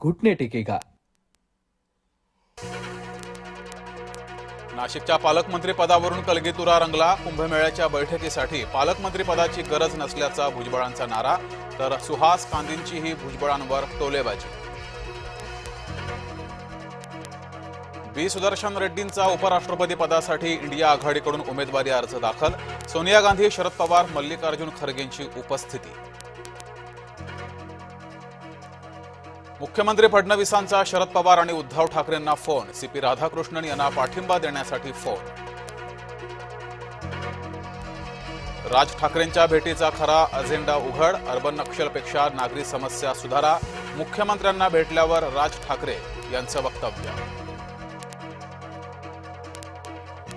घुटने टेकेगा। नाशिकच्या पालकमंत्री पदावरून कलगीतुरा रंगला। कुंभमेळ्याच्या बैठकीसाठी पालकमंत्री पदाची गरज नसल्याचा भुजबळांचा नारा, तर सुहास कांदींचीही भुजबळांवर टोलेबाजी। बी सुदर्शन रेड्डींचा उपराष्ट्रपती पदासाठी इंडिया आघाडीकडून उमेदवारी अर्ज दाखल। सोनिया गांधी, शरद पवार, मल्लिकार्जुन खरगेंची उपस्थिती। मुख्यमंत्री फडणवीसांचा शरद पवार आणि उद्धव ठाकरेंना फोन। सीपी राधाकृष्णन यांना पाठिंबा देण्यासाठी फोन। राज ठाकरेंच्या भेटीचा खरा अजेंडा उघड। अर्बन नक्षलपेक्षा नागरी समस्या सुधारा। मुख्यमंत्र्यांना भेटल्यावर राज ठाकरे यांचं वक्तव्य।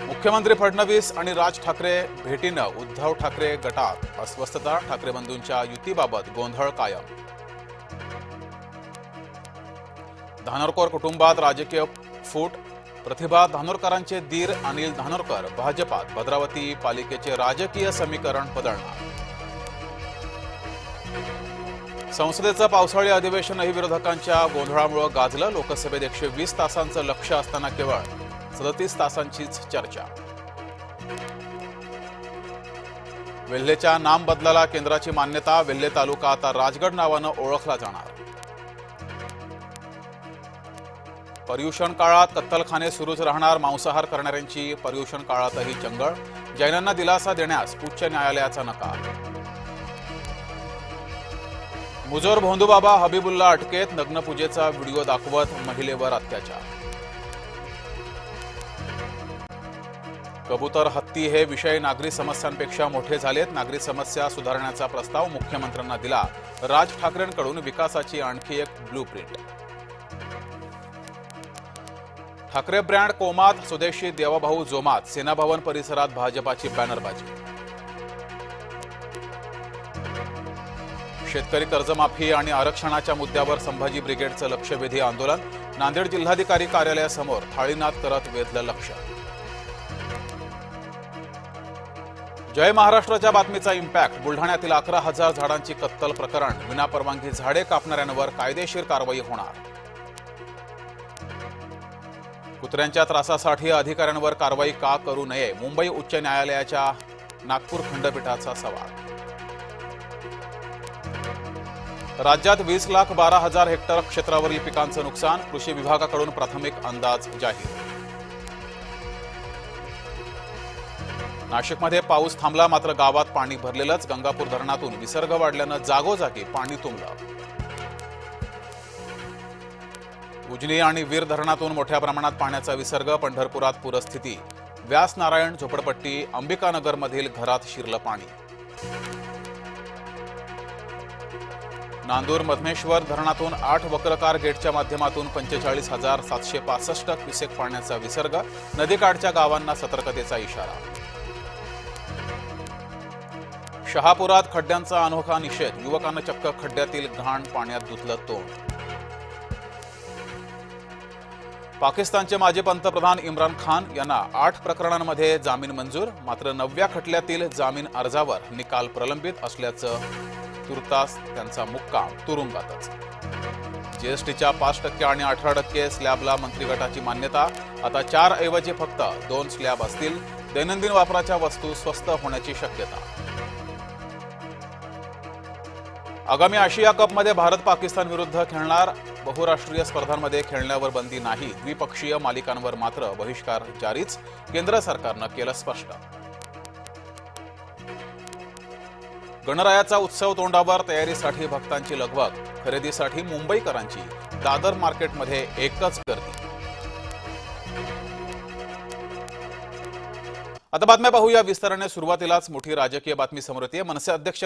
मुख्यमंत्री फडणवीस आणि राज ठाकरे भेटीनं उद्धव ठाकरे गटात अस्वस्थता। ठाकरे बंधूंच्या युतीबाबत गोंधळ कायम। धानोरकर कुटुंबात राजकीय फूट। प्रतिभा धानोरकरांचे दीर अनिल धानोरकर भाजपात। भद्रावती पालिकेचे राजकीय समीकरण बदलणार। संसदेचं पावसाळी अधिवेशनही विरोधकांच्या गोंधळामुळे गाजलं। लोकसभेत 120 तासांचं लक्ष असताना केवळ 37 तासांचीच चर्चा। वेल्हेच्या नाम बदलाला केंद्राची मान्यता। वेल्हे तालुका आता राजगड नावानं ओळखला जाणार। पर्युषण काळात कत्तलखाने सुरूच राहणार। मांसाहार करणाऱ्यांची पर्युषण काळातही चंगळ। जैनांना दिलासा देण्यास उच्च न्यायालयाचा नकार। मुजोर भोंदूबाबा हबीबुल्ला अटकेत। नग्नपूजेचा व्हिडिओ दाखवत महिलेवर अत्याचार। कबूतर हत्ती हे विषय नागरी समस्यांपेक्षा मोठे झालेत। नागरी समस्या सुधारण्याचा प्रस्ताव मुख्यमंत्र्यांना दिला। राज ठाकरेंकडून विकासाची आणखी एक ब्लूप्रिंट। ठाकरे ब्रँड कोमात। स्वदेशी देवाभाऊ जोमात। सेनाभवन परिसरात भाजपाची बॅनरबाजी। शेतकरी कर्जमाफी आणि आरक्षणाच्या मुद्द्यावर संभाजी ब्रिगेडचं लक्षवेधी आंदोलन। नांदेड जिल्हाधिकारी कार्यालयासमोर थाळीनाद करत वेधलं लक्ष। जय महाराष्ट्राच्या बातमीचा इम्पॅक्ट। बुलढाण्यातील 11,000 झाडांची कत्तल प्रकरण। विनापरवानगी झाडे कापणाऱ्यांवर कायदेशीर कारवाई होणार। कुत्र्यांच्या त्रासासाठी अधिकाऱ्यांवर कारवाई का करू नये? मुंबई उच्च न्यायालयाच्या नागपूर खंडपीठाचा सवाल। राज्यात 20,12,000 हेक्टर क्षेत्रावरील पिकांचं नुकसान। कृषी विभागाकडून प्राथमिक अंदाज जाहीर। नाशिकमध्ये पाऊस थांबला, मात्र गावात पाणी भरलेलंच। गंगापूर धरणातून विसर्ग वाढल्यानं जागोजागी पाणी तुंबलं। उजनी आणि वीर धरणातून मोठ्या प्रमाणात पाण्याचा विसर्ग। पंढरपुरात पूरस्थिती। व्यास नारायण झोपडपट्टी अंबिकानगरमधील घरात शिरलं पाणी। नांदूर मधमेश्वर धरणातून 8 वक्रकार गेटच्या माध्यमातून 45,765 क्युसेक पाण्याचा विसर्ग। नदीकाठच्या गावांना सतर्कतेचा इशारा। शहापुरात खड्ड्यांचा अनोखा निषेध। युवकांना चक्क खड्ड्यातील घाण पाण्यात धुतलं तोंड। पाकिस्तानचे माजी पंतप्रधान इम्रान खान यांना 8 प्रकरणांमध्ये जामीन मंजूर। मात्र 9व्या खटल्यातील जामीन अर्जावर निकाल प्रलंबित असल्याचं तुर्तास त्यांचा मुक्काम तुरुंगातच। जीएसटीच्या 5% आणि 18% स्लॅबला मंत्रिगटाची मान्यता। आता 4 ऐवजी फक्त 2 स्लॅब असतील। दैनंदिन वापराच्या वस्तू स्वस्त होण्याची शक्यता। आगामी आशिया कपमध्ये भारत पाकिस्तान विरुद्ध खेळणार। बहुराष्ट्रीय स्पर्धांमध्ये खेळण्यावर बंदी नाही। द्विपक्षीय मालिकांवर मात्र बहिष्कार जारीच। केंद्र सरकारनं केलं स्पष्ट। गणरायाचा उत्सव तोंडावर। तयारीसाठी भक्तांची लगबग। खरेदीसाठी मुंबईकरांची दादर मार्केटमध्ये एकच गर्दी। आता बातम्या पाहूया विस्ताराने। सुरुवातीलाच मोठी राजकीय बातमी समोर येते। मनसे अध्यक्ष